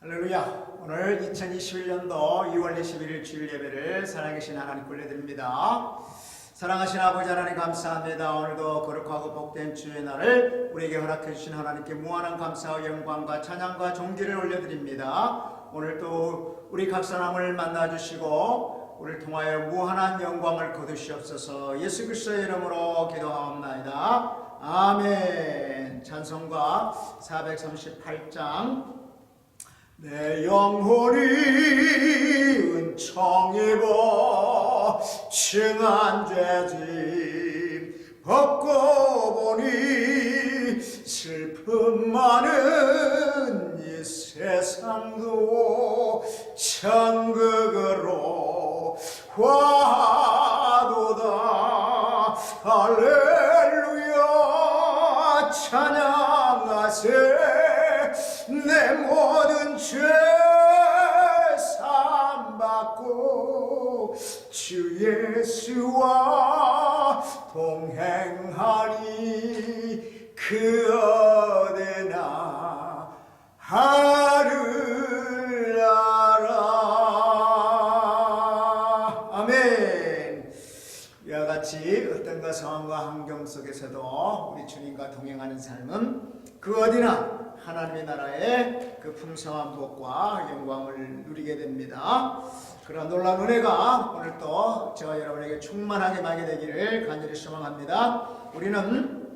할렐루야. 오늘 2021년도 2월 21일 주일 예배를 살아계신 하나님께 올려드립니다. 사랑하신 아버지 하나님 감사합니다. 오늘도 거룩하고 복된 주의 날을 우리에게 허락해 주신 하나님께 무한한 감사와 영광과 찬양과 존귀를 올려드립니다. 오늘 또 우리 각 사람을 만나주시고 우리를 통하여 무한한 영광을 거두시옵소서. 예수 그리스도의 이름으로 기도하옵나이다. 아멘. 찬송가 438장 내 영혼이 은총입어 층한 죄짐 벗고 보니 슬픔 많은 이 세상도 천국으로 화도다. 할렐루야 찬양하세. 내 모든 죄 사함받고 주 예수와 동행하리. 그 어디나 하를 알아. 아멘. 이와 같이 어떤가 상황과 환경 속에서도 우리 주님과 동행하는 삶은 그 어디나 하나님의 나라의 그 풍성한 복과 영광을 누리게 됩니다. 그런 놀라운 은혜가 오늘 또 저와 여러분에게 충만하게 임하게 되기를 간절히 소망합니다. 우리는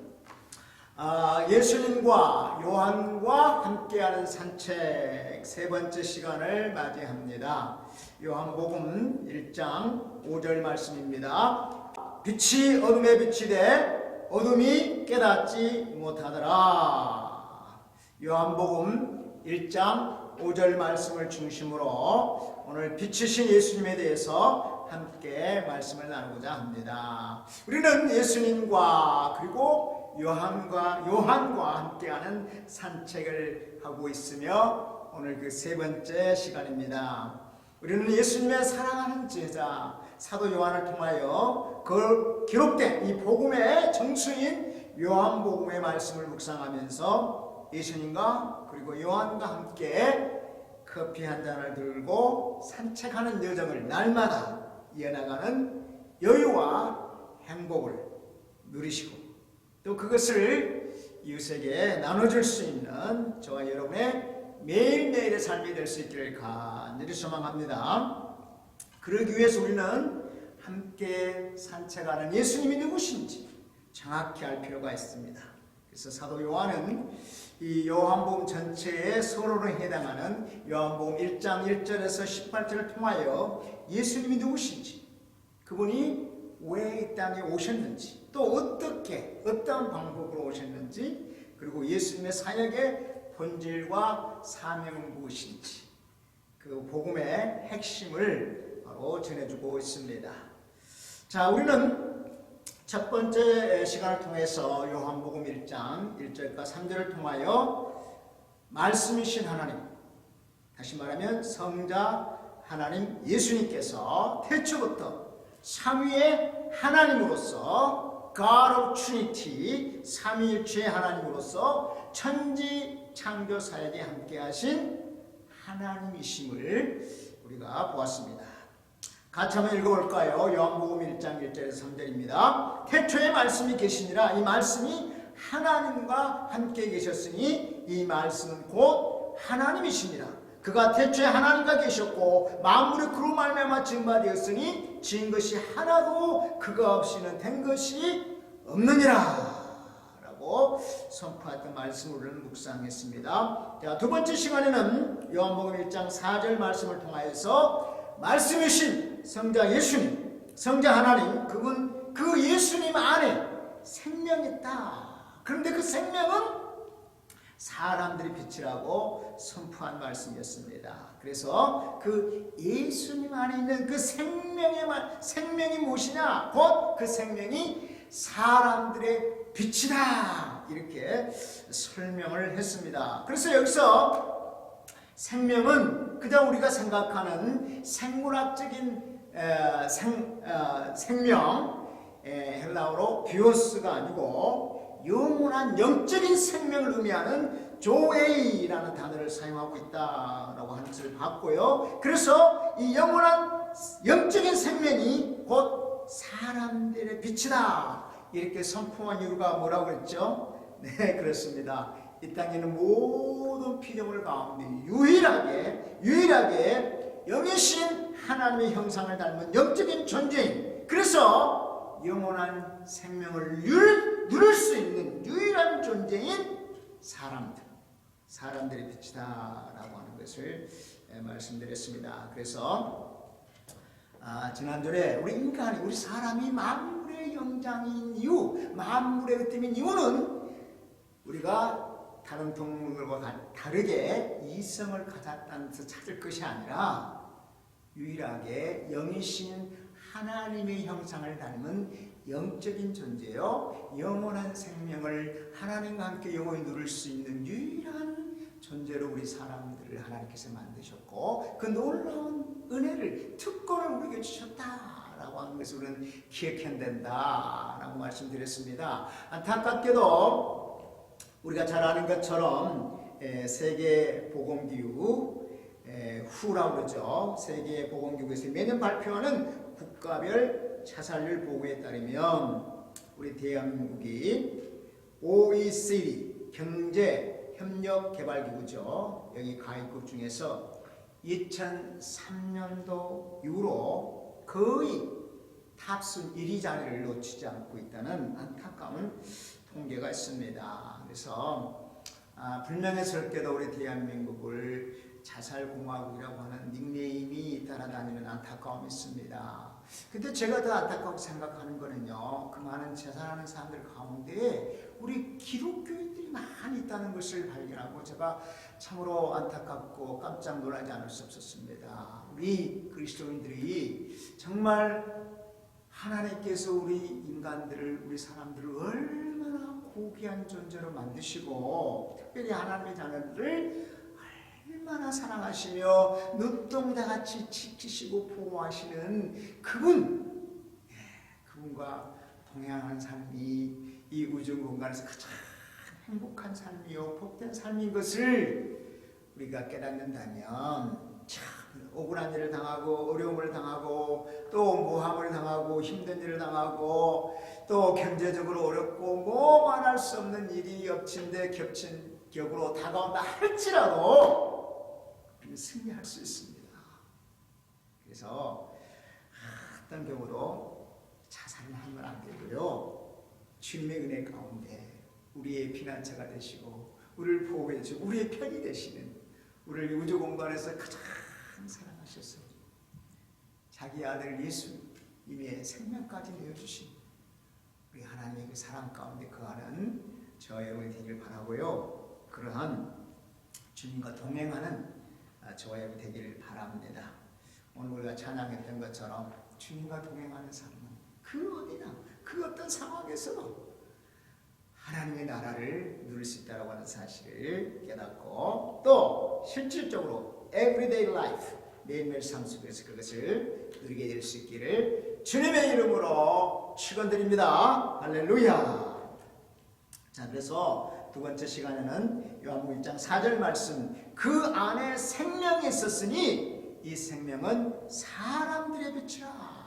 예수님과 요한과 함께하는 산책 세 번째 시간을 맞이합니다. 요한복음 1장 5절 말씀입니다. 빛이 어둠에 비치되 어둠이 깨닫지 못하더라. 요한복음 1장 5절 말씀을 중심으로 오늘 빛이신 예수님에 대해서 함께 말씀을 나누고자 합니다. 우리는 예수님과 그리고 요한과 함께하는 산책을 하고 있으며 오늘 그 세 번째 시간입니다. 우리는 예수님의 사랑하는 제자 사도 요한을 통하여 그 기록된 이 복음의 정수인 요한복음의 말씀을 묵상하면서 예수님과 그리고 요한과 함께 커피 한 잔을 들고 산책하는 여정을 날마다 이어나가는 여유와 행복을 누리시고 또 그것을 이웃에게 나눠줄 수 있는 저와 여러분의 매일매일의 삶이 될 수 있기를 간절히 소망합니다. 그러기 위해서 우리는 함께 산책하는 예수님이 누구신지 정확히 알 필요가 있습니다. 그래서 사도 요한은 이 요한복음 전체의 서론에 해당하는 요한복음 1장 1절에서 18절을 통하여 예수님이 누구신지, 그분이 왜 이 땅에 오셨는지, 또 어떻게 어떤 방법으로 오셨는지, 그리고 예수님의 사역의 본질과 사명은 무엇인지 그 복음의 핵심을 바로 전해주고 있습니다. 자, 우리는 첫 번째 시간을 통해서 요한복음 1장 1절과 3절을 통하여 말씀이신 하나님, 다시 말하면 성자 하나님 예수님께서 태초부터 삼위의 하나님으로서 God of Trinity, 삼위일체의 하나님으로서 천지 창조 사역에 함께하신 하나님이심을 우리가 보았습니다. 같이 한번 읽어볼까요? 요한복음 1장 1절에서 3절입니다. 태초에 말씀이 계시니라. 이 말씀이 하나님과 함께 계셨으니 이 말씀은 곧 하나님이시니라. 그가 태초에 하나님과 계셨고 만물이 그로 말미암아 지은 바 되었으니 지은 것이 하나도 그가 없이는 된 것이 없느니라 라고 선포했던 말씀을 묵상했습니다. 자, 두 번째 시간에는 요한복음 1장 4절 말씀을 통하여서 말씀이신 성자 예수님, 성자 하나님, 그분 그 예수님 안에 생명이 있다. 그런데 그 생명은 사람들이 빛이라고 선포한 말씀이었습니다. 그래서 그 예수님 안에 있는 그 생명이 무엇이냐? 곧 그 생명이 사람들의 빛이다. 이렇게 설명을 했습니다. 그래서 여기서 생명은 그저 우리가 생각하는 생물학적인 생명, 헬라어로 비오스가 아니고 영원한 영적인 생명을 의미하는 조에이라는 단어를 사용하고 있다라고 하는 것을 봤고요. 그래서 이 영원한 영적인 생명이 곧 사람들의 빛이다 이렇게 선포한 이유가 뭐라고 그랬죠? 네, 그렇습니다. 이 땅에 있는 모든 피조물 가운데 유일하게 영이신 하나님의 형상을 닮은 영적인 존재인, 그래서 영원한 생명을 누릴 수 있는 유일한 존재인 사람들의 빛이다 라고 하는 것을 말씀드렸습니다. 그래서 지난주에 우리 사람이 만물의 영장인 이유, 만물의 으뜸인 이유는 우리가 다른 동물과 다르게 이성을 가졌다는 것을 찾을 것이 아니라 유일하게 영이신 하나님의 형상을 닮은 영적인 존재요, 영원한 생명을 하나님과 함께 영원히 누릴 수 있는 유일한 존재로 우리 사람들을 하나님께서 만드셨고 그 놀라운 은혜를, 특권을 우리에게 주셨다라고 하는 것을 우리는 기억해야 된다라고 말씀드렸습니다. 안타깝게도 우리가 잘 아는 것처럼 세계보건기구 후라고 그러죠. 세계보건기구에서 매년 발표하는 국가별 자살률 보고에 따르면 우리 대한민국이 OECD 경제협력개발기구죠. 여기 가입국 중에서 2003년도 이후로 거의 탑순 1위 자리를 놓치지 않고 있다는 안타까운 통계가 있습니다. 그래서 불명예스럽게도 우리 대한민국을 자살공화국이라고 하는 닉네임이 따라다니는 안타까움이 있습니다. 근데 제가 더 안타깝게 생각하는 거는요, 그 많은 자살하는 사람들 가운데 우리 기독교인들이 많이 있다는 것을 발견하고 제가 참으로 안타깝고 깜짝 놀라지 않을 수 없었습니다. 우리 그리스도인들이 정말 하나님께서 우리 인간들을, 우리 사람들을 얼마나 고귀한 존재로 만드시고 특별히 하나님의 자녀들을 얼마나 사랑하시며 눈동자같이 지키시고 보호하시는 그분과 동행하는 삶이 이 우주 공간에서 가장 행복한 삶이요 복된 삶인 것을 우리가 깨닫는다면 참 억울한 일을 당하고 어려움을 당하고 또 모함을 당하고 힘든 일을 당하고 또 경제적으로 어렵고 뭐 말할 수 없는 일이 겹친 격으로 다가온다 할지라도 우리는 승리할 수 있습니다. 그래서 어떤 경우도 자살은 하면 안 되고요, 주님의 은혜 가운데 우리의 피난처가 되시고 우리를 보호해 주시고 우리의 편이 되시는, 우리를 우주 공간에서 가장 사랑하셔서 자기 아들 예수님의 생명까지 내어주신 우리 하나님의 그 사랑 가운데 거하는 저와 여러분이 되길 바라고요, 그러한 주님과 동행하는 저와 여러분이 되기를 바랍니다. 오늘 우리가 찬양했던 것처럼 주님과 동행하는 삶은 그 어디나 그 어떤 상황에서도 하나님의 나라를 누릴 수 있다고 하는 사실을 깨닫고 또 실질적으로 everyday life, 매일매일 삶 속에서 그것을 누리게 될 수 있기를 주님의 이름으로 축원드립니다. 할렐루야. 자, 그래서 두 번째 시간에는 요한복음 1장 4절 말씀, 그 안에 생명이 있었으니 이 생명은 사람들의 빛이라.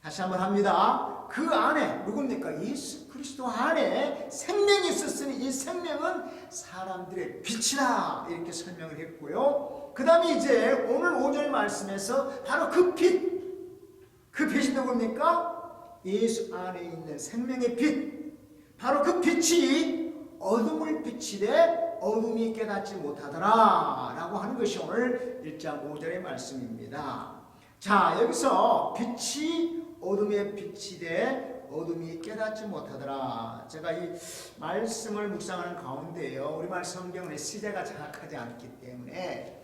다시 한번 합니다. 그 안에 누굽니까? 예수 그리스도 안에 생명이 있었으니 이 생명은 사람들의 빛이다 이렇게 설명을 했고요. 그 다음에 이제 오늘 5절 말씀에서 바로 그 빛이 누굽니까? 예수 안에 있는 생명의 빛, 바로 그 빛이 어둠을 비치되 어둠이 깨닫지 못하더라 라고 하는 것이 오늘 1장 5절의 말씀입니다. 자, 여기서 빛이 어둠에 비치되 어둠이 깨닫지 못하더라. 제가 이 말씀을 묵상하는 가운데요, 우리말 성경의 시제가 정확하지 않기 때문에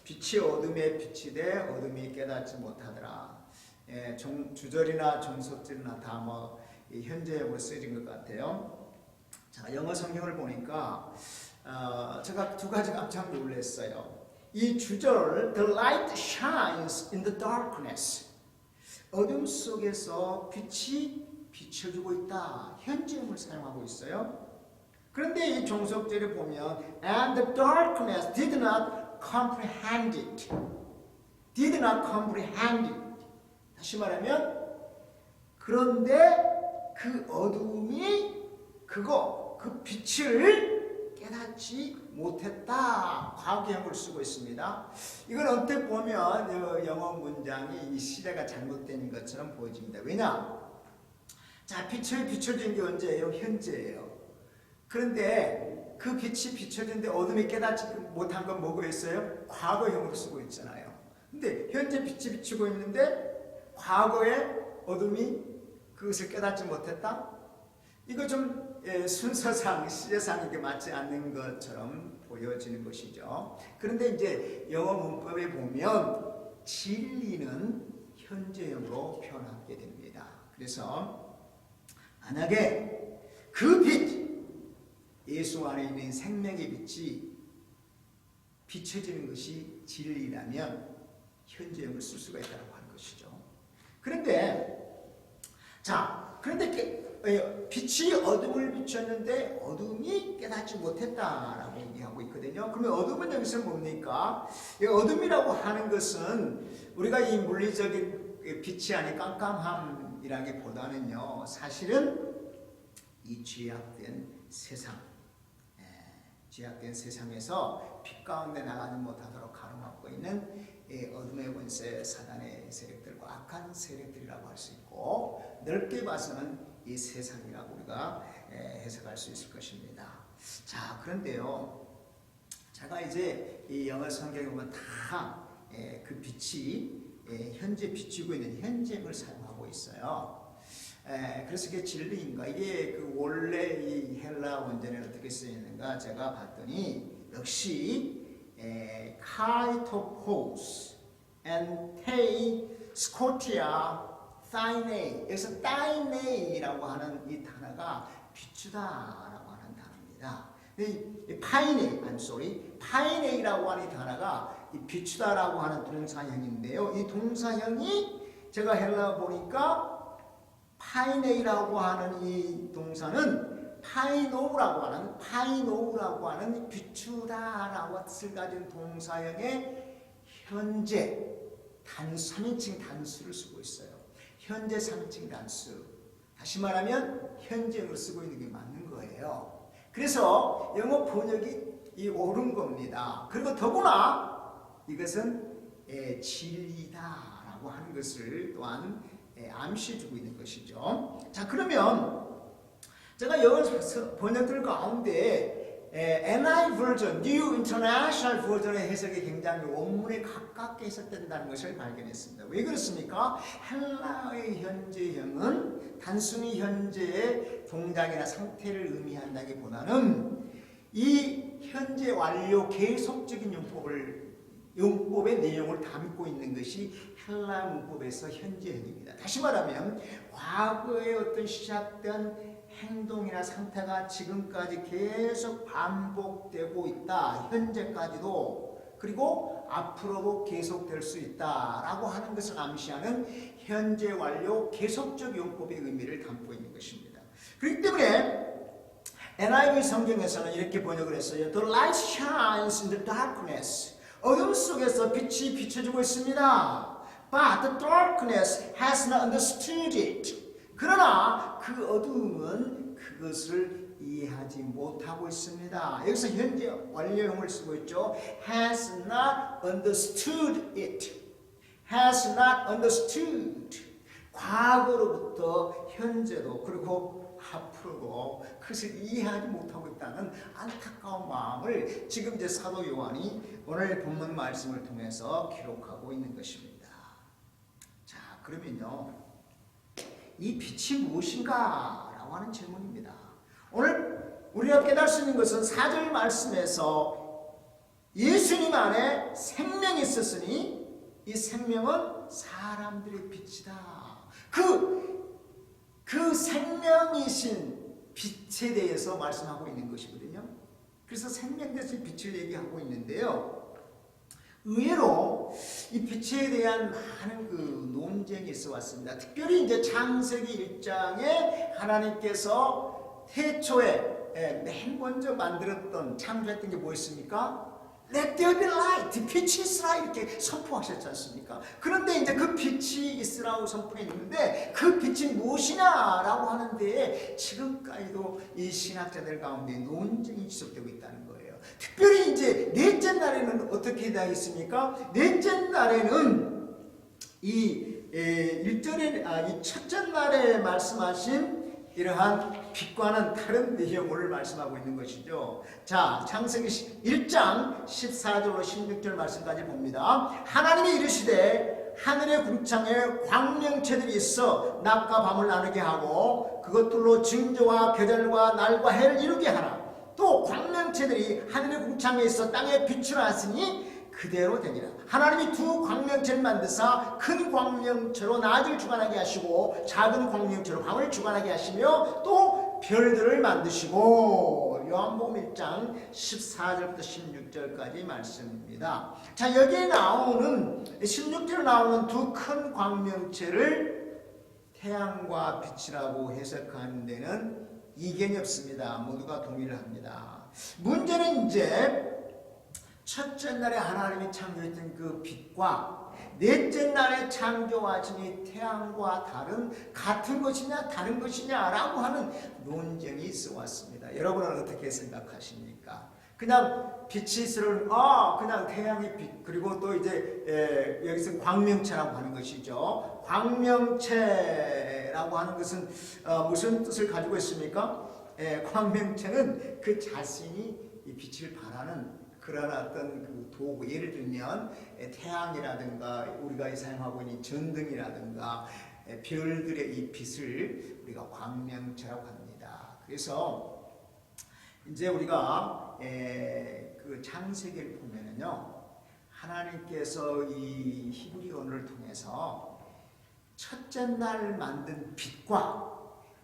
빛이 어둠에 비치되 어둠이 깨닫지 못하더라. 주절이나 종속절이나 다 뭐 현재형으로 쓰여진 것 같아요. 자, 영어 성경을 보니까 제가 두 가지 깜짝 놀랐어요. 이 주절 The light shines in the darkness, 어둠 속에서 빛이 비춰주고 있다. 현재형을 사용하고 있어요. 그런데 이 종속절에 보면 and the darkness did not comprehend it. did not comprehend it. 다시 말하면 그런데 그 어둠이 그 빛을 깨닫지 못했다. 과거형을 쓰고 있습니다. 이건 언뜻 보면 영어 문장이 이 시제가 잘못된 것처럼 보여집니다. 왜냐? 자, 빛을 비춰준 게 언제예요? 현재예요. 그런데 그 빛이 비춰진데 어둠이 깨닫지 못한 건 뭐겠어요? 과거형으로 쓰고 있잖아요. 근데 현재 빛이 비추고 있는데 과거에 어둠이 그것을 깨닫지 못했다? 이거 좀 순서상 시제상 이게 맞지 않는 것처럼 보여지는 것이죠. 그런데 이제 영어 문법에 보면 진리는 현재형으로 표현하게 됩니다. 그래서 만약에 그 빛, 예수 안에 있는 생명의 빛이 비춰지는 것이 진리라면 현재형을 쓸 수가 있다고 하는 것이죠. 그런데 빛이 어둠을 비췄는데 어둠이 깨닫지 못했다라고 얘기하고 있거든요. 그러면 어둠은 여기서 뭡니까? 이 어둠이라고 하는 것은 우리가 이 물리적인 빛이 아닌 깜깜함이라기보다는요, 사실은 이 죄악된 세상에서 빛 가운데 나가지 못하도록 가로막고 있는 어둠의 권세, 사단의 세력들과 악한 세력들이라고 할 수 있고, 넓게 봐서는 이 세상이라고 우리가 해석할 수 있을 것입니다. 자, 그런데요, 제가 이제 이 영어 성경에 보면 다 그 빛이 현재 비추고 있는 현재형을 사용하고 있어요. 그래서 이게 진리인가? 이게 그 원래 이 헬라 원전에 어떻게 쓰이는가 제가 봤더니 역시 카이토포스 and 테이 스코티아 타이네이, 여기서 타이네이라고 하는 이 단어가 비추다라고 하는 단어입니다. 파이네이라고 하는 이 단어가 이 비추다라고 하는 동사형인데요. 이 동사형이 제가 헬라 보니까 파이네이라고 하는 이 동사는 파이노우라고 하는 비추다라고 뜻을 가진 동사형의 현재 3인칭 단수를 쓰고 있어요. 현재 3인칭 단수. 다시 말하면 현재형으로 쓰고 있는 게 맞는 거예요. 그래서 영어 번역이 옳은 겁니다. 그리고 더구나 이것은 진리다라고 하는 것을 또한 암시해주고 있는 것이죠. 자, 그러면 제가 영어 번역들 가운데 NI 버전, New International 버전의 해석이 굉장히 원문에 가깝게 해석된다는 것을 발견했습니다. 왜 그렇습니까? 헬라의 현재형은 단순히 현재의 동작이나 상태를 의미한다기보다는 이 현재 완료 계속적인 용법의 내용을 담고 있는 것이 헬라 문법에서 현재형입니다. 다시 말하면 과거에 어떤 시작된 행동이나 상태가 지금까지 계속 반복되고 있다. 현재까지도, 그리고 앞으로도 계속될 수 있다라고 하는 것을 암시하는 현재 완료 계속적 용법의 의미를 담고 있는 것입니다. 그렇기 때문에 NIV 성경에서는 이렇게 번역을 했어요. The light shines in the darkness. 어둠 속에서 빛이 비춰지고 있습니다. But the darkness has not understood it. 그러나 그 어둠은 그것을 이해하지 못하고 있습니다. 여기서 현재 완료형을 쓰고 있죠. Has not understood it. Has not understood. 과거로부터 현재도 그리고 앞으로도 그것을 이해하지 못하고 있다는 안타까운 마음을 지금 이제 사도 요한이 오늘 본문 말씀을 통해서 기록하고 있는 것입니다. 자, 그러면요, 이 빛이 무엇인가? 라고 하는 질문입니다. 오늘 우리가 깨달을 수 있는 것은 4절 말씀에서 예수님 안에 생명이 있었으니 이 생명은 사람들의 빛이다. 그 생명이신 빛에 대해서 말씀하고 있는 것이거든요. 그래서 생명 대신 빛을 얘기하고 있는데요. 의외로 이 빛에 대한 많은 그 논쟁이 있어 왔습니다. 특별히 이제 창세기 1장에 하나님께서 태초에 맨 먼저 만들었던 창조했던 게 뭐였습니까? Let there be light, 빛이 있으라 이렇게 선포하셨지 않습니까? 그런데 이제 그 빛이 있으라고 선포했는데 그 빛이 무엇이냐라고 하는데 지금까지도 이 신학자들 가운데 논쟁이 지속되고 있다는 거예요. 특별히 이제 넷째 날에는 어떻게 되어 있습니까? 넷째 날에는 이 1절에 이 첫째 날에 말씀하신 이러한 빛과는 다른 내용을 말씀하고 있는 것이죠. 자, 창세기 1장 14절로 16절 말씀까지 봅니다. 하나님이 이르시되 하늘의 궁창에 광명체들이 있어 낮과 밤을 나누게 하고 그것들로 징조와 계절과 날과 해를 이루게 하라. 또 광명체들이 하늘의 궁창에 있어 땅에 빛을 하시니 그대로 되니라. 하나님이 두 광명체를 만드사 큰 광명체로 낮을 주관하게 하시고 작은 광명체로 밤을 주관하게 하시며 또 별들을 만드시고 요한복음 1장 14절부터 16절까지 말씀입니다. 자, 여기에 나오는 16절에 나오는 두 큰 광명체를 태양과 빛이라고 해석하는 데는 이견이 없습니다. 모두가 동의를 합니다. 문제는 이제 첫째 날에 하나님이 창조했던 그 빛과 넷째 날에 창조하신 이 태양과 같은 것이냐 다른 것이냐라고 하는 논쟁이 있어 왔습니다. 여러분은 어떻게 생각하십니까? 그냥 빛이 있으면 그냥 태양의 빛, 그리고 또 이제 여기서 광명체라고 하는 것이죠. 광명체라고 하는 것은 무슨 뜻을 가지고 있습니까? 광명체는 그 자신이 이 빛을 발하는 그런 어떤 그 도구, 예를 들면 태양이라든가 우리가 사용하고 있는 전등이라든가 별들의 이 빛을 우리가 광명체라고 합니다. 그래서 이제 우리가 그 창세기를 보면은요, 하나님께서 이 히브리 언어를 통해서 첫째 날 만든 빛과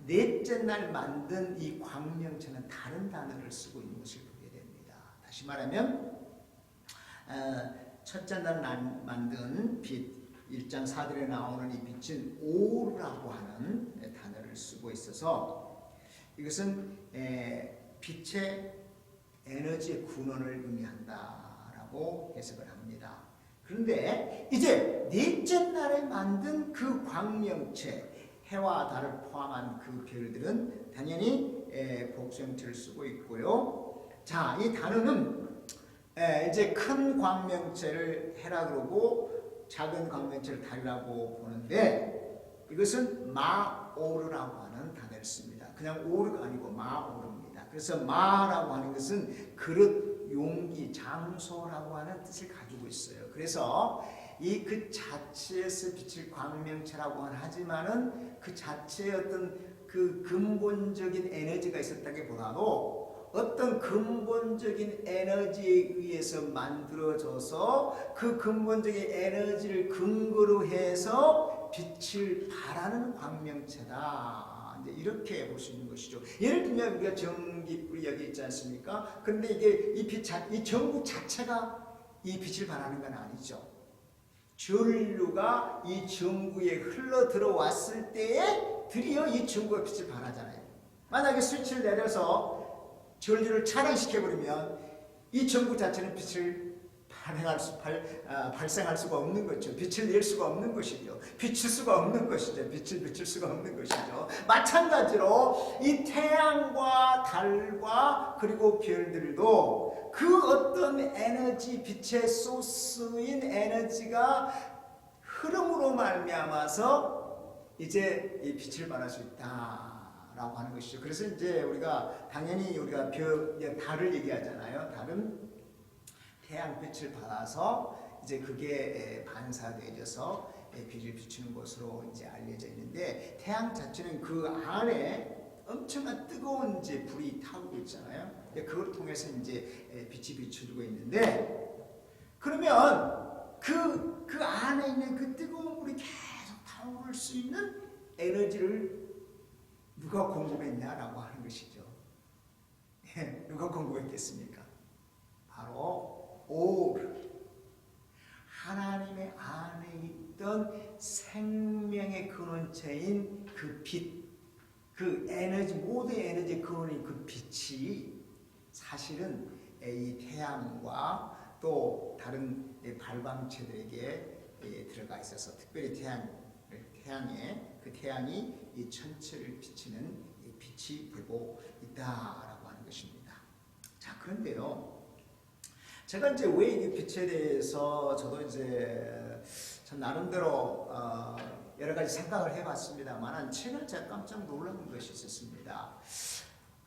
넷째 날 만든 이 광명체는 다른 단어를 쓰고 있는 것을 보게 됩니다. 다시 말하면 첫째 날 만든 빛, 1장 4절에 나오는 이 빛은 오르라고 하는 단어를 쓰고 있어서 이것은 빛의 에너지의 군원을 의미한다라고 해석을 합니다. 그런데 이제 넷째 날에 만든 그 광명체, 해와 달을 포함한 그 별들은 당연히 복수형체를 쓰고 있고요. 자, 이 단어는 이제 큰 광명체를 해라 그러고 작은 광명체를 달이라고 보는데 이것은 마오르라고 하는 단어를 씁니다. 그냥 오르가 아니고 마오르입니다. 그래서 마라고 하는 것은 그릇, 용기, 장소라고 하는 뜻을 가지고 있어요. 그래서 이 그 자체에서 빛을 광명체라고 하지만은 그 자체의 어떤 그 근본적인 에너지가 있었다기보다도 어떤 근본적인 에너지에 의해서 만들어져서 그 근본적인 에너지를 근거로 해서 빛을 발하는 광명체다. 이제 이렇게 볼 수 있는 것이죠. 예를 들면 우리가 전기불이 여기 있지 않습니까? 그런데 이게 이 전구 자체가 이 빛을 발하는 건 아니죠. 전류가 이 전구에 흘러 들어왔을 때에 드디어 이 전구가 빛을 발하잖아요. 만약에 스위치를 내려서 전류를 차단시켜버리면 이 전구 자체는 빛을 발생할 수가 없는 거죠. 빛을 낼 수가 없는 것이죠. 비칠 수가 없는 것이죠. 빛을 비칠 수가 없는 것이죠. 마찬가지로 이 태양과 달과 그리고 별들도 그 어떤 에너지, 빛의 소스인 에너지가 흐름으로 말미암아서 이제 이 빛을 발할 수 있다라고 하는 것이죠. 그래서 이제 우리가 당연히 우리가 달을 얘기하잖아요. 달은 태양빛을 받아서 이제 그게 반사되어서 빛을 비추는 것으로 이제 알려져 있는데 태양 자체는 그 안에 엄청난 뜨거운 이제 불이 타고 있잖아요. 그걸 통해서 이제 빛이 비춰주고 있는데 그러면 그 안에 있는 그 뜨거운 불이 계속 타오를 수 있는 에너지를 누가 공급했냐라고 하는 것이죠. 누가 공급했겠습니까? 바로 오르, 하나님의 안에 있던 있던 생명의 근원체인 그 빛, 그 에너지, 모든 에너지의 근원인 그 빛이 사실은 이 태양과 또 다른 발광체들에게 들어가 있어서 특별히 태양이 이 천체를 비치는 빛이 되고 있다라고 하는 것입니다. 자, 그런데요, 제가 이제 왜 이 빛에 대해서 저도 이제 참 나름대로 여러 가지 생각을 해봤습니다만 최근에 제가 깜짝 놀란 것이 있었습니다.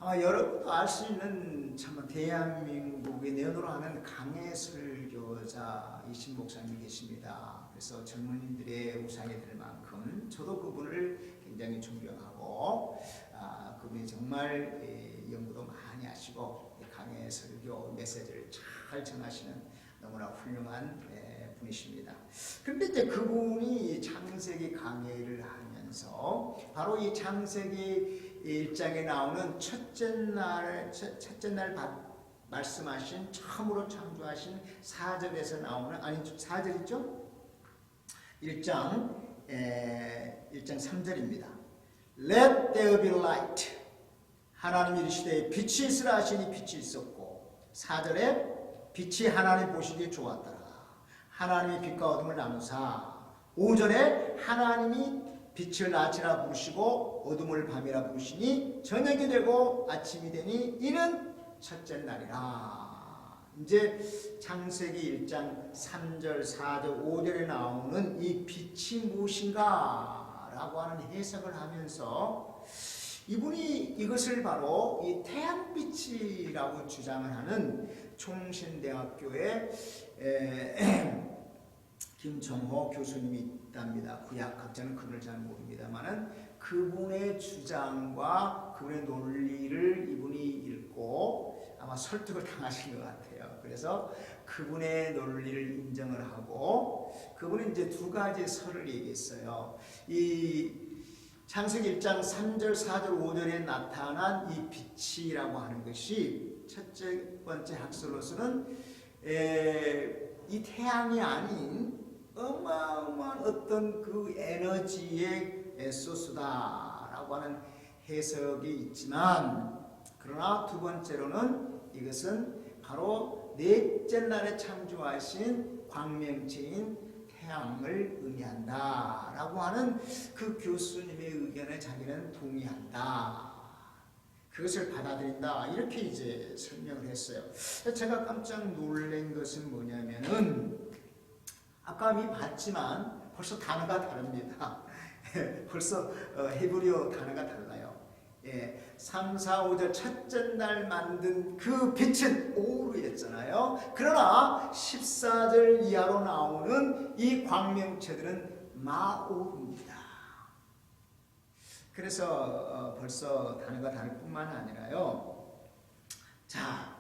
여러분도 알 수 있는 참 대한민국의 내연으로 하는 강해 설교자이신 목사님이 계십니다. 그래서 젊은이들의 우상이 될 만큼 저도 그분을 굉장히 존경하고 그분이 정말 연구도 많이 하시고 강해 설교 메시지를 잘 전하시는 너무나 훌륭한 분이십니다. 그런데 이제 그분이 창세기 강해를 하면서 바로 이 창세기 1장에 나오는 첫째 날 말씀하신 처음으로 창조하신 4절에서 나오는 4절이죠? 1장 3절입니다. Let there be light. 하나님이 이르시되 빛이 있으라 하시니 빛이 있었고 4절에 빛이 하나님 보시기에 좋았더라. 하나님이 빛과 어둠을 나누사 5절에 하나님이 빛을 낮이라 부르시고 어둠을 밤이라 부르시니 저녁이 되고 아침이 되니 이는 첫째 날이라. 이제 창세기 1장 3절, 4절, 5절에 나오는 이 빛이 무엇인가 라고 하는 해석을 하면서 이분이 이것을 바로 이 태양빛이라고 주장을 하는 총신대학교의 김정호 교수님이 있답니다. 구약학자는 그걸 잘 모릅니다만은 그분의 주장과 그분의 논리를 이분이 읽고 아마 설득을 당하신 것 같아요. 그래서 그분의 논리를 인정을 하고 그분은 이제 두 가지 설을 얘기했어요. 이 창세기 1장 3절, 4절, 5절에 나타난 이 빛이라고 하는 것이 첫째 번째 학설로서는 이 태양이 아닌 어마어마한 어떤 그 에너지의 소스다라고 하는 해석이 있지만 그러나 두 번째로는 이것은 바로 넷째 날에 창조하신 광명체인 태양을 의미한다라고 하는 그 교수님의 의견에 자기는 동의한다. 그것을 받아들인다. 이렇게 이제 설명을 했어요. 제가 깜짝 놀란 것은 뭐냐면은 아까 이미 봤지만 벌써 단어가 다릅니다. 벌써 히브리어 단어가 달라요. 3, 4, 5절 첫째 날 만든 그 빛은 오르였잖아요. 그러나 14절 이하로 나오는 이 광명체들은 마오르입니다. 그래서 벌써 단어가 다를 뿐만 아니라요. 자,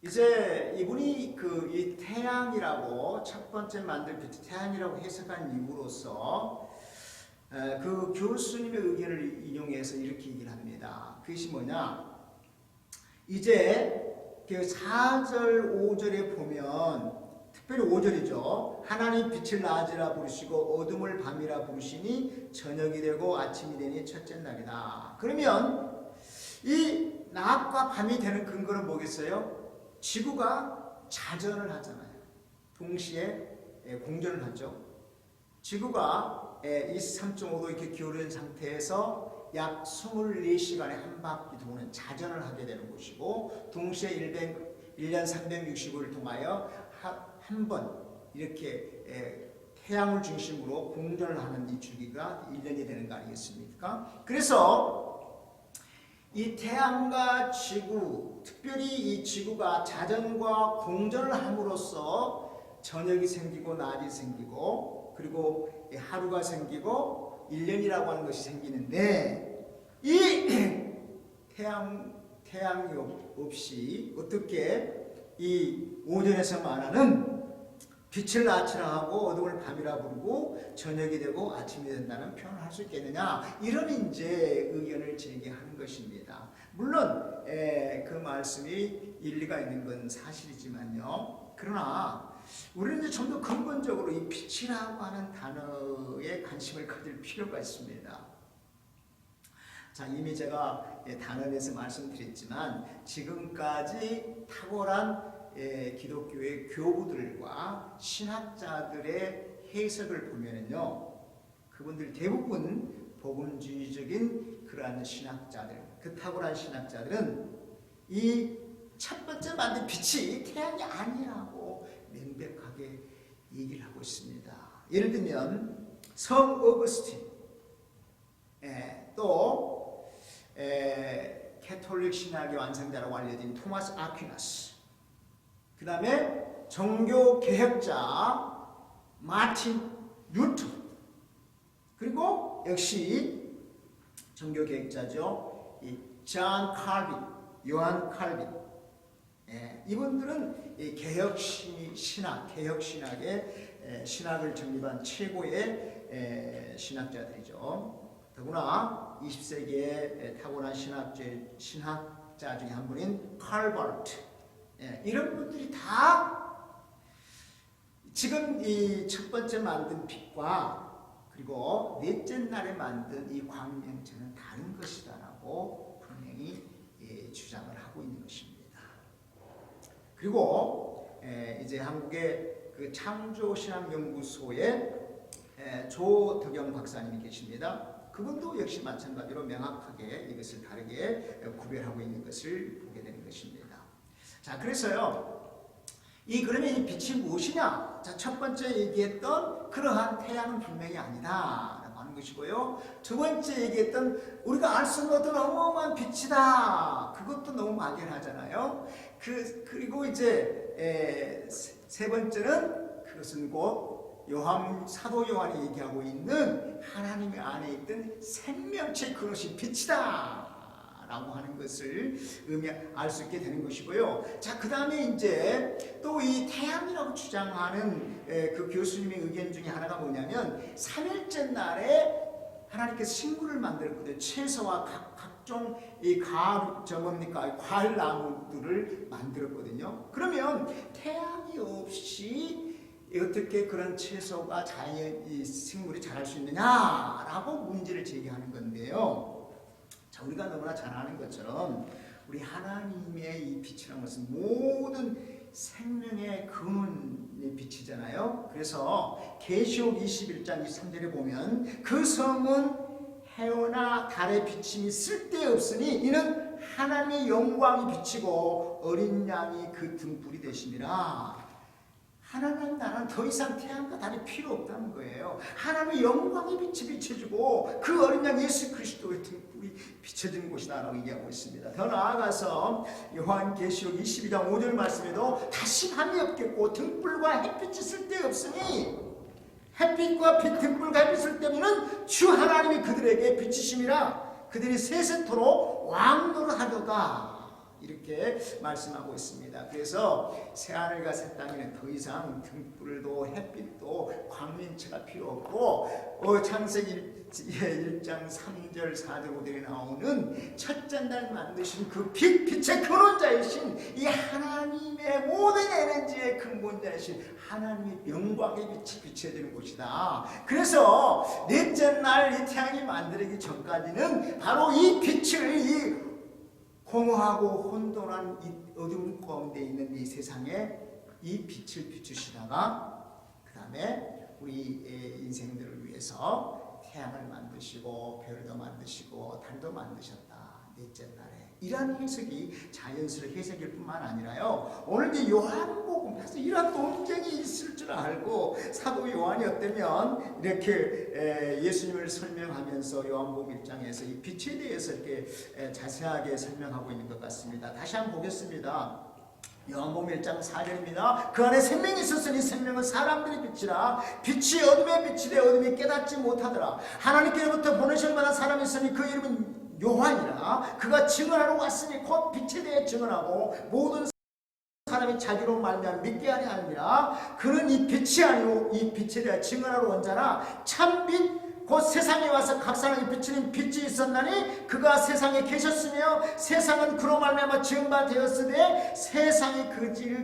이제 이분이 이 태양이라고 첫 번째 만들 빛 태양이라고 해석한 이유로서 그 교수님의 의견을 인용해서 이렇게 얘기를 합니다. 그것이 뭐냐? 이제 그 4절, 5절에 보면 특별히 5절이죠. 하나님 빛을 낮이라 부르시고 어둠을 밤이라 부르시니 저녁이 되고 아침이 되니 첫째 날이다. 그러면 이 낮과 밤이 되는 근거는 뭐겠어요? 지구가 자전을 하잖아요. 동시에 공전을 하죠. 지구가 23.5도 이렇게 기울어진 상태에서 약 24시간에 한 바퀴 도는 자전을 하게 되는 것이고 동시에 1년 365일 통하여 한 번 이렇게 태양을 중심으로 공전을 하는 이 주기가 1년이 되는 거 아니겠습니까? 그래서 이 태양과 지구, 특별히 이 지구가 자전과 공전을 함으로써 저녁이 생기고 낮이 생기고 그리고 하루가 생기고 1년이라고 하는 것이 생기는데 이 태양이 없이 어떻게 이 오전에서 말하는 빛을 낮이라 하고 어둠을 밤이라 부르고 저녁이 되고 아침이 된다는 표현을 할 수 있겠느냐, 이런 이제 의견을 제기하는 것입니다. 물론 그 말씀이 일리가 있는 건 사실이지만요. 그러나 우리는 이제 좀 더 근본적으로 이 빛이라고 하는 단어에 관심을 가질 필요가 있습니다. 자, 이미 제가 단어에 대해서 말씀드렸지만 지금까지 탁월한 기독교의 교부들과 신학자들의 해석을 보면은요, 그분들 대부분 복음주의적인 그러한 신학자들, 그 탁월한 신학자들은 이 첫 번째 만든 빛이 태양이 아니라고 명백하게 얘기를 하고 있습니다. 예를 들면 성 어거스틴, 또 캐톨릭 신학의 완성자라고 알려진 토마스 아퀴나스, 그 다음에 종교 개혁자 마틴 루터, 그리고 역시 종교 개혁자죠, 이 존 칼빈, 요한 칼빈. 이분들은 이 개혁신학의 신학을 정립한 최고의 신학자들이죠. 더구나 20세기의 탁월한 신학자 중에 한 분인 칼 바르트, 이런 분들이 다 지금 이 첫 번째 만든 빛과 그리고 넷째 날에 만든 이 광명체는 다른 것이다라고 분명히 주장을 하고 있는 것입니다. 그리고 이제 한국의 그 창조신학연구소의 조덕영 박사님이 계십니다. 그분도 역시 마찬가지로 명확하게 이것을 다르게 구별하고 있는 것을 보게 되는 것입니다. 자, 그래서요, 그러면 이 빛이 무엇이냐? 자, 첫 번째 얘기했던 그러한 태양은 분명히 아니다 라고 하는 것이고요. 두 번째 얘기했던 우리가 알 수 없는 어떤 어마어마한 빛이다, 그것도 너무 막연하잖아요. 그리고 이제 세 번째는 그것은 곧 사도 요한이 얘기하고 있는 하나님 안에 있던 생명체, 그것이 빛이다 라고 하는 것을 알 수 있게 되는 것이고요. 자, 그 다음에 이제 또 이 태양이라고 주장하는 그 교수님의 의견 중에 하나가 뭐냐면 3일째 날에 하나님께서 식물을 만들었거든요. 채소와 각종 이 과일 나무들을 만들었거든요. 그러면 태양이 없이 어떻게 그런 채소가 이 식물이 자랄 수 있느냐라고 문제를 제기하는 건데요. 자, 우리가 너무나 잘 아는 것처럼 우리 하나님의 이 빛이라는 것은 모든 생명의 근원의 빛이잖아요. 그래서 계시록 21장 23절에 보면 그 성은 해오나 달의 비침이 쓸데없으니 이는 하나님의 영광이 비치고 어린 양이 그 등불이 되심이라. 하나님 나라는 더 이상 태양과 달이 필요 없다는 거예요. 하나님의 영광의 빛이 비춰지고 그 어린 양 예수 그리스도의 등불이 비춰지는 곳이다 라고 얘기하고 있습니다. 더 나아가서 요한계시록 22장 5절 말씀에도 다시 밤이 없겠고 등불과 햇빛이 쓸데없으니 햇빛과 등불과 햇빛이 쓸데없는 주 하나님이 그들에게 비치심이라. 그들이 세세토록 왕노를 하도다, 이렇게 말씀하고 있습니다. 그래서 새하늘과 새 땅에는 더 이상 등불도 햇빛도 광명체가 필요 없고 창세기 1장 3절 4절 5절에 나오는 첫째 날 만드신 그 빛의 근원자이신 이 하나님의 모든 에너지의 근본자이신 하나님의 영광의 빛이 비춰야 되는 곳이다. 그래서 넷째 날 이 태양이 만들어지기 전까지는 바로 이 빛을 이 공허하고 혼돈한 이 어둠 가운데 있는 이 세상에 이 빛을 비추시다가 그 다음에 우리 인생들을 위해서 태양을 만드시고 별도 만드시고 달도 만드셨다, 넷째 날에. 이러한 해석이 자연스러운 해석일 뿐만 아니라요, 오늘 이 요한복음에서 이러한 논쟁이 있을 줄 알고 사도 요한이 어쩌면 이렇게 예수님을 설명하면서 요한복음 1장에서 이 빛에 대해서 이렇게 자세하게 설명하고 있는 것 같습니다. 다시 한번 보겠습니다. 요한복음 1장 4절입니다. 그 안에 생명이 있었으니 생명은 사람들의 빛이라. 빛이 어둠의 빛이 되어 어둠이 깨닫지 못하더라. 하나님께로부터 보내실 만한 사람이 있으니 그 이름은 요한이라. 그가 증언하러 왔으니 곧 빛에 대해 증언하고 모든 사람이 자기로 말미암아 믿게 하려 함이라. 그는 이 빛이 아니오 이 빛에 대해 증언하러 온 자라. 참빛 곧 세상에 와서 각 사람이 비치는 빛이 있었나니 그가 세상에 계셨으며 세상은 그로 말미암아 지은 바 되었으되 세상이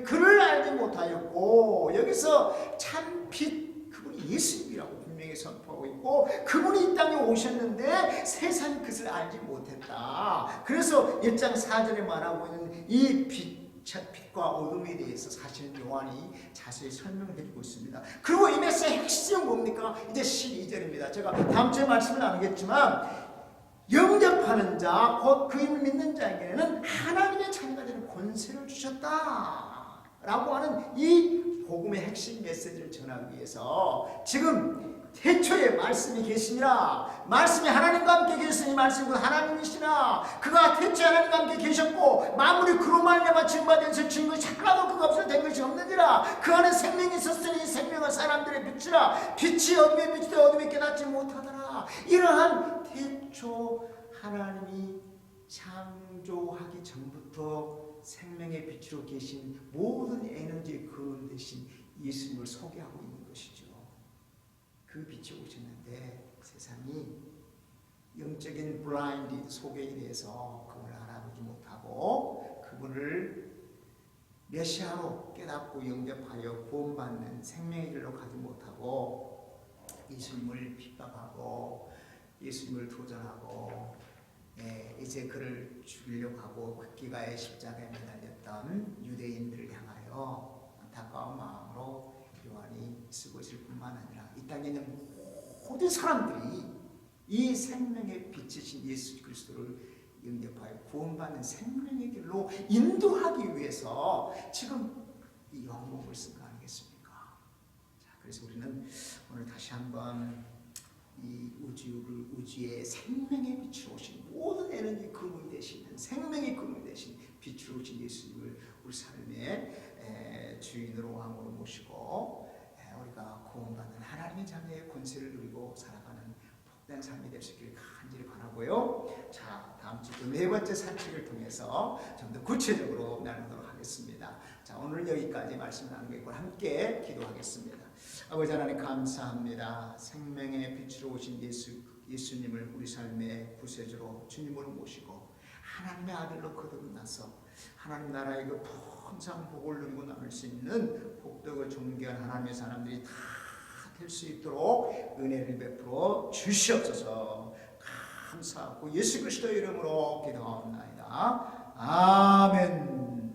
그를 알지 못하였고, 여기서 참 빛, 그분이 예수님이라고 분명히 선포하고 있고, 그분이 이 땅에 오셨는데 세상이 그것을 알지 못했다. 그래서 1장 4절에 말하고 있는 이 빛과 어둠에 대해서 사실 요한이 자세히 설명드리고 있습니다. 그리고 이 메시지의 핵심은 뭡니까? 이제 12절입니다. 제가 다음 주에 말씀을 나누겠지만, 영접하는 자, 곧 그 이름을 믿는 자에게는 하나님의 자녀가 되는 권세를 주셨다 라고 하는 이 복음의 핵심 메시지를 전하기 위해서 지금 태초에 말씀이 계시니라, 말씀이 하나님과 함께 계시니 말씀이 하나님이시나, 그가 태초에 하나님과 함께 계셨고 만물이 그로 말미암아 지은 바 되어서 지은 것이 하나도 그가 없어 된 것이 없느니라. 그 안에 생명이 있었으니 생명은 사람들의 빛이라. 빛이 어둠에 비추되 어둠에 깨닫지 못하더라. 이러한 태초 하나님이 창조하기 전부터 생명의 빛으로 계신 모든 에너지의 근원 되신 예수님을 소개하고 있는 것이죠. 그 빛이 오셨는데 세상이 영적인 블라인드 소개에 대해서 그분을 알아보지 못하고 그분을 메시아로 깨닫고 영접하여 구원받는 생명의 길로 가지 못하고 예수님을 핍박하고 예수님을 도전하고, 이제 그를 죽이려고 하고 십자가의 십자가에 매달렸던 유대인들을 향하여 안타까운 마음으로 요한이 쓰고 있을 뿐만 아니라 이 땅에 있는 모든 사람들이 이 생명의 빛이신 예수 그리스도를 영접하여 구원받는 생명의 길로 인도하기 위해서 지금 이 요한복음을 쓴 거 아니겠습니까? 자, 그래서 우리는 오늘 다시 한번 이 우주의 생명의 빛으로 오신 모든 에너지 근원이 되시는 생명의 근원이 되신 빛으로 오신 예수님을 우리 삶의 주인으로 왕으로 모시고 우리가 구원받는 하나님의 자녀의 권세를 누리고 살아가는 복된 삶이 될 수 있기를 간절히 바라고요. 자, 다음 주 네 번째 산책을 통해서 좀 더 구체적으로 나누도록 하겠습니다. 자, 오늘 여기까지 말씀 나누고 함께 기도하겠습니다. 아버지 하나님 감사합니다. 생명의 빛으로 오신 예수님을 우리 삶의 구세주로 주님으로 모시고 하나님의 아들로 거듭나서 하나님 나라의 그 풍성한 복을 누리고 나눌 수 있는 복되고 존귀한 하나님의 사람들이 다 될 수 있도록 은혜를 베풀어 주시옵소서. 감사하고 예수 그리스도의 이름으로 기도하옵나이다. 아멘.